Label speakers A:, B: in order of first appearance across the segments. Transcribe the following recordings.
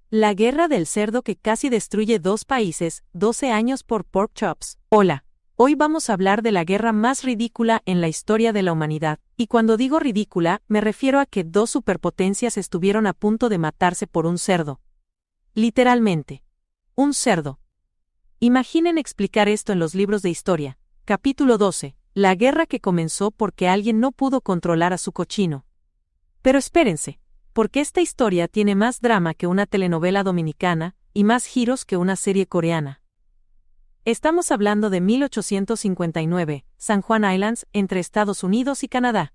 A: La guerra del cerdo que casi destruye 2 países, 12 años por pork chops. Hola, hoy vamos a hablar de la guerra más ridícula en la historia de la humanidad, y cuando digo ridícula, me refiero a que 2 superpotencias estuvieron a punto de matarse por un cerdo. Literalmente. Un cerdo. Imaginen explicar esto en los libros de historia. Capítulo 12. La guerra que comenzó porque alguien no pudo controlar a su cochino. Pero espérense, porque esta historia tiene más drama que una telenovela dominicana, y más giros que una serie coreana. Estamos hablando de 1859, San Juan Islands, entre Estados Unidos y Canadá.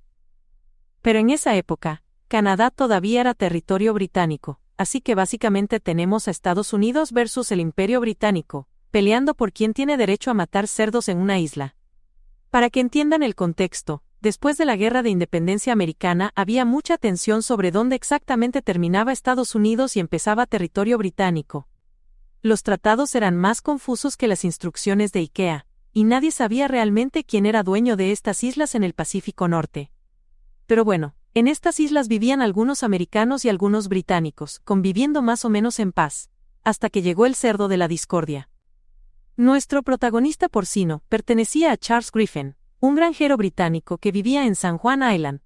A: Pero en esa época, Canadá todavía era territorio británico, así que básicamente tenemos a Estados Unidos versus el Imperio Británico, peleando por quién tiene derecho a matar cerdos en una isla. Para que entiendan el contexto, después de la Guerra de Independencia Americana había mucha tensión sobre dónde exactamente terminaba Estados Unidos y empezaba territorio británico. Los tratados eran más confusos que las instrucciones de IKEA, y nadie sabía realmente quién era dueño de estas islas en el Pacífico Norte. Pero bueno, en estas islas vivían algunos americanos y algunos británicos, conviviendo más o menos en paz, hasta que llegó el cerdo de la discordia. Nuestro protagonista porcino pertenecía a Charles Griffin, un granjero británico que vivía en San Juan Island.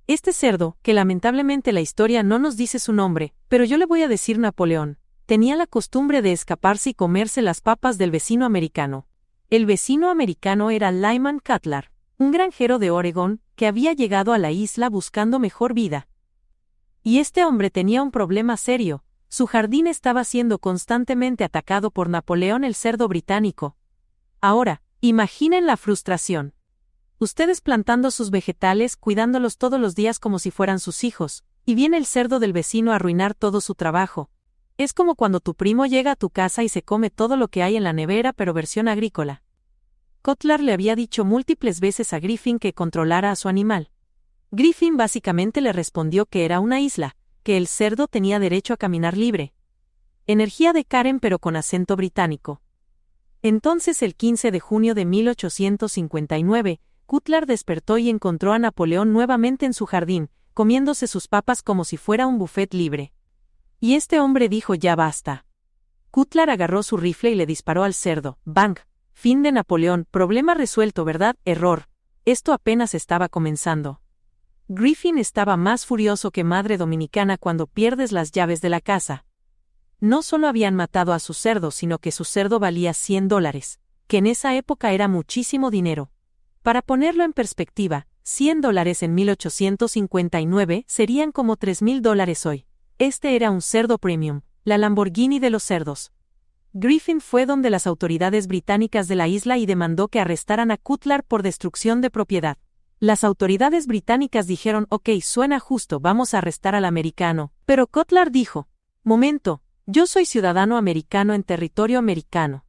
A: Este cerdo, que lamentablemente la historia no nos dice su nombre, pero yo le voy a decir Napoleón, tenía la costumbre de escaparse y comerse las papas del vecino americano. El vecino americano era Lyman Cutler, un granjero de Oregón, que había llegado a la isla buscando mejor vida. Y este hombre tenía un problema serio. Su jardín estaba siendo constantemente atacado por Napoleón el cerdo británico. Ahora, imaginen la frustración. Ustedes plantando sus vegetales, cuidándolos todos los días como si fueran sus hijos, y viene el cerdo del vecino a arruinar todo su trabajo. Es como cuando tu primo llega a tu casa y se come todo lo que hay en la nevera pero versión agrícola. Cutler le había dicho múltiples veces a Griffin que controlara a su animal. Griffin básicamente le respondió que era una isla, que el cerdo tenía derecho a caminar libre. Energía de Karen pero con acento británico. Entonces el 15 de junio de 1859, Cutler despertó y encontró a Napoleón nuevamente en su jardín, comiéndose sus papas como si fuera un buffet libre. Y este hombre dijo ya basta. Cutler agarró su rifle y le disparó al cerdo. ¡Bang! Fin de Napoleón, problema resuelto, ¿verdad? Error. Esto apenas estaba comenzando. Griffin estaba más furioso que madre dominicana cuando pierdes las llaves de la casa. No solo habían matado a su cerdo, sino que su cerdo valía $100, que en esa época era muchísimo dinero. Para ponerlo en perspectiva, $100 en 1859 serían como $3,000 hoy. Este era un cerdo premium, la Lamborghini de los cerdos. Griffin fue donde las autoridades británicas de la isla y demandó que arrestaran a Cutler por destrucción de propiedad. Las autoridades británicas dijeron, ok, suena justo, vamos a arrestar al americano, pero Cutler dijo, momento, yo soy ciudadano americano en territorio americano.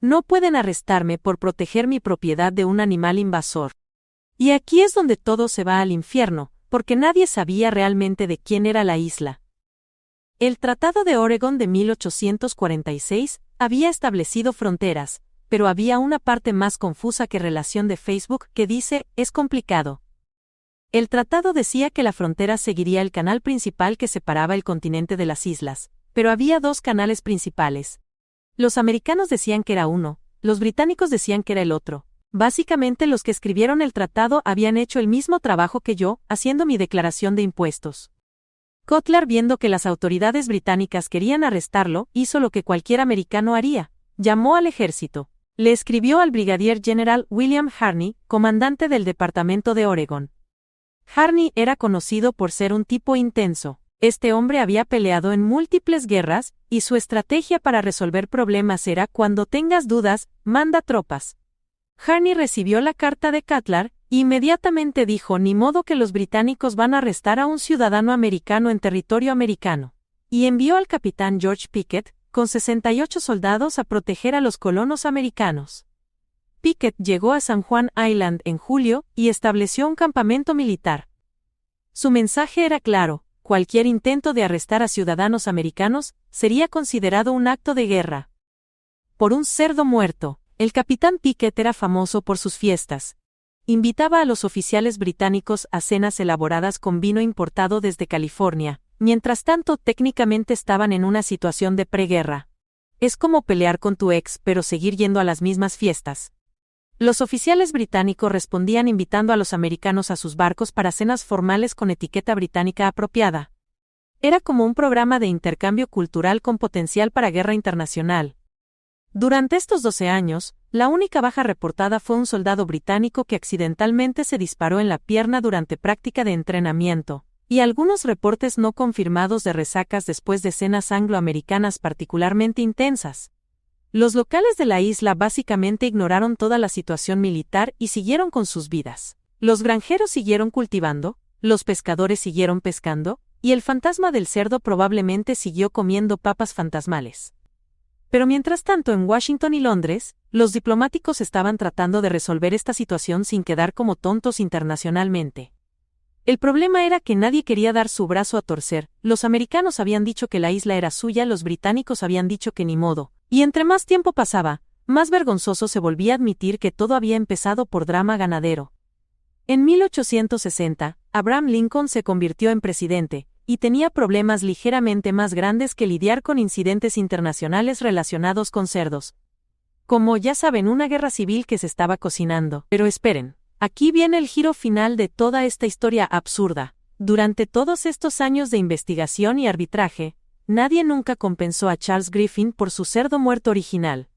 A: No pueden arrestarme por proteger mi propiedad de un animal invasor. Y aquí es donde todo se va al infierno, porque nadie sabía realmente de quién era la isla. El Tratado de Oregón de 1846 había establecido fronteras, pero había una parte más confusa que relación de Facebook que dice, es complicado. El tratado decía que la frontera seguiría el canal principal que separaba el continente de las islas, pero había 2 canales principales. Los americanos decían que era uno, los británicos decían que era el otro. Básicamente los que escribieron el tratado habían hecho el mismo trabajo que yo, haciendo mi declaración de impuestos. Cutler, viendo que las autoridades británicas querían arrestarlo, hizo lo que cualquier americano haría. Llamó al ejército. Le escribió al brigadier general William Harney, comandante del departamento de Oregón. Harney era conocido por ser un tipo intenso. Este hombre había peleado en múltiples guerras, y su estrategia para resolver problemas era cuando tengas dudas, manda tropas. Harney recibió la carta de Cutler, e inmediatamente dijo ni modo que los británicos van a arrestar a un ciudadano americano en territorio americano. Y envió al capitán George Pickett, con 68 soldados a proteger a los colonos americanos. Pickett llegó a San Juan Island en julio, y estableció un campamento militar. Su mensaje era claro. Cualquier intento de arrestar a ciudadanos americanos sería considerado un acto de guerra. Por un cerdo muerto, el capitán Pickett era famoso por sus fiestas. Invitaba a los oficiales británicos a cenas elaboradas con vino importado desde California, Mientras tanto, técnicamente estaban en una situación de preguerra. Es como pelear con tu ex, pero seguir yendo a las mismas fiestas. Los oficiales británicos respondían invitando a los americanos a sus barcos para cenas formales con etiqueta británica apropiada. Era como un programa de intercambio cultural con potencial para guerra internacional. Durante estos 12 años, la única baja reportada fue un soldado británico que accidentalmente se disparó en la pierna durante práctica de entrenamiento, y algunos reportes no confirmados de resacas después de cenas angloamericanas particularmente intensas. Los locales de la isla básicamente ignoraron toda la situación militar y siguieron con sus vidas. Los granjeros siguieron cultivando, los pescadores siguieron pescando, y el fantasma del cerdo probablemente siguió comiendo papas fantasmales. Pero mientras tanto en Washington y Londres, los diplomáticos estaban tratando de resolver esta situación sin quedar como tontos internacionalmente. El problema era que nadie quería dar su brazo a torcer, los americanos habían dicho que la isla era suya, los británicos habían dicho que ni modo, y entre más tiempo pasaba, más vergonzoso se volvía admitir que todo había empezado por drama ganadero. En 1860, Abraham Lincoln se convirtió en presidente, y tenía problemas ligeramente más grandes que lidiar con incidentes internacionales relacionados con cerdos. Como ya saben, una guerra civil que se estaba cocinando. Pero esperen. Aquí viene el giro final de toda esta historia absurda. Durante todos estos años de investigación y arbitraje, nadie nunca compensó a Charles Griffin por su cerdo muerto original.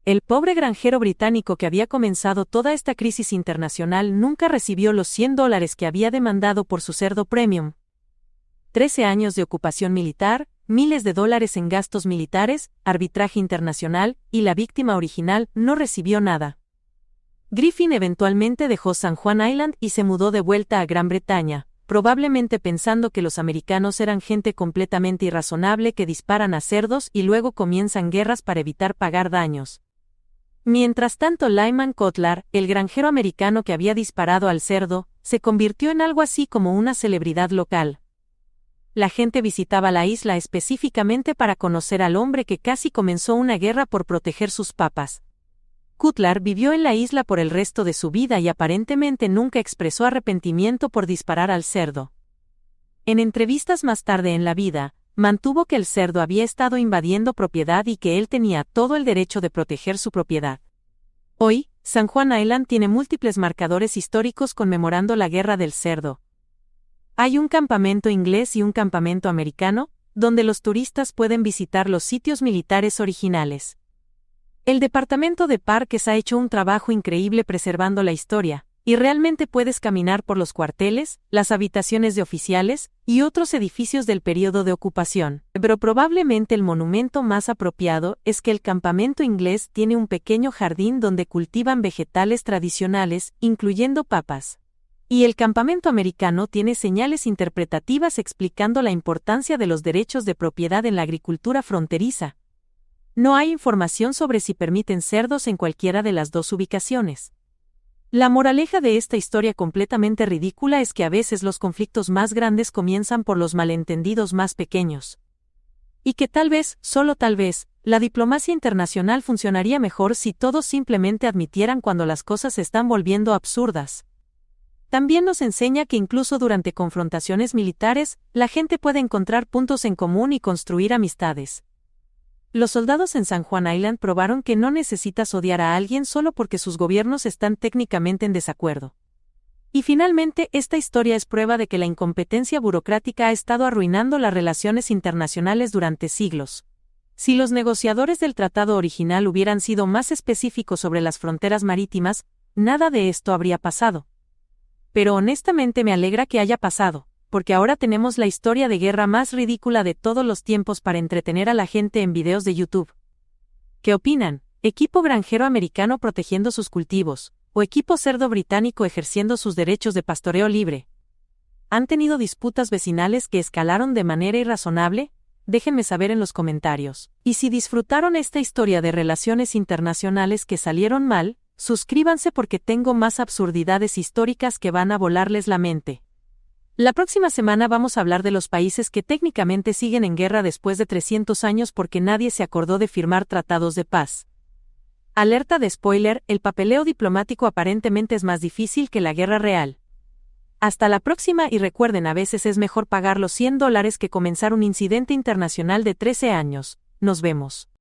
A: El pobre granjero británico que había comenzado toda esta crisis internacional nunca recibió los $100 que había demandado por su cerdo premium. 13 años de ocupación militar, miles de dólares en gastos militares, arbitraje internacional, y la víctima original no recibió nada. Griffin eventualmente dejó San Juan Island y se mudó de vuelta a Gran Bretaña, probablemente pensando que los americanos eran gente completamente irrazonable que disparan a cerdos y luego comienzan guerras para evitar pagar daños. Mientras tanto, Lyman Cutler, el granjero americano que había disparado al cerdo, se convirtió en algo así como una celebridad local. La gente visitaba la isla específicamente para conocer al hombre que casi comenzó una guerra por proteger sus papas. Cutler vivió en la isla por el resto de su vida y aparentemente nunca expresó arrepentimiento por disparar al cerdo. En entrevistas más tarde en la vida, mantuvo que el cerdo había estado invadiendo propiedad y que él tenía todo el derecho de proteger su propiedad. Hoy, San Juan Island tiene múltiples marcadores históricos conmemorando la guerra del cerdo. Hay un campamento inglés y un campamento americano, donde los turistas pueden visitar los sitios militares originales. El Departamento de Parques ha hecho un trabajo increíble preservando la historia, y realmente puedes caminar por los cuarteles, las habitaciones de oficiales, y otros edificios del período de ocupación. Pero probablemente el monumento más apropiado es que el campamento inglés tiene un pequeño jardín donde cultivan vegetales tradicionales, incluyendo papas. Y el campamento americano tiene señales interpretativas explicando la importancia de los derechos de propiedad en la agricultura fronteriza. No hay información sobre si permiten cerdos en cualquiera de las dos ubicaciones. La moraleja de esta historia completamente ridícula es que a veces los conflictos más grandes comienzan por los malentendidos más pequeños. Y que tal vez, solo tal vez, la diplomacia internacional funcionaría mejor si todos simplemente admitieran cuando las cosas se están volviendo absurdas. También nos enseña que incluso durante confrontaciones militares, la gente puede encontrar puntos en común y construir amistades. Los soldados en San Juan Island probaron que no necesitas odiar a alguien solo porque sus gobiernos están técnicamente en desacuerdo. Y finalmente, esta historia es prueba de que la incompetencia burocrática ha estado arruinando las relaciones internacionales durante siglos. Si los negociadores del tratado original hubieran sido más específicos sobre las fronteras marítimas, nada de esto habría pasado. Pero honestamente me alegra que haya pasado, porque ahora tenemos la historia de guerra más ridícula de todos los tiempos para entretener a la gente en videos de YouTube. ¿Qué opinan? ¿Equipo granjero americano protegiendo sus cultivos, o equipo cerdo británico ejerciendo sus derechos de pastoreo libre? ¿Han tenido disputas vecinales que escalaron de manera irrazonable? Déjenme saber en los comentarios. Y si disfrutaron esta historia de relaciones internacionales que salieron mal, suscríbanse porque tengo más absurdidades históricas que van a volarles la mente. La próxima semana vamos a hablar de los países que técnicamente siguen en guerra después de 300 años porque nadie se acordó de firmar tratados de paz. Alerta de spoiler, el papeleo diplomático aparentemente es más difícil que la guerra real. Hasta la próxima y recuerden, a veces es mejor pagar los $100 que comenzar un incidente internacional de 13 años. Nos vemos.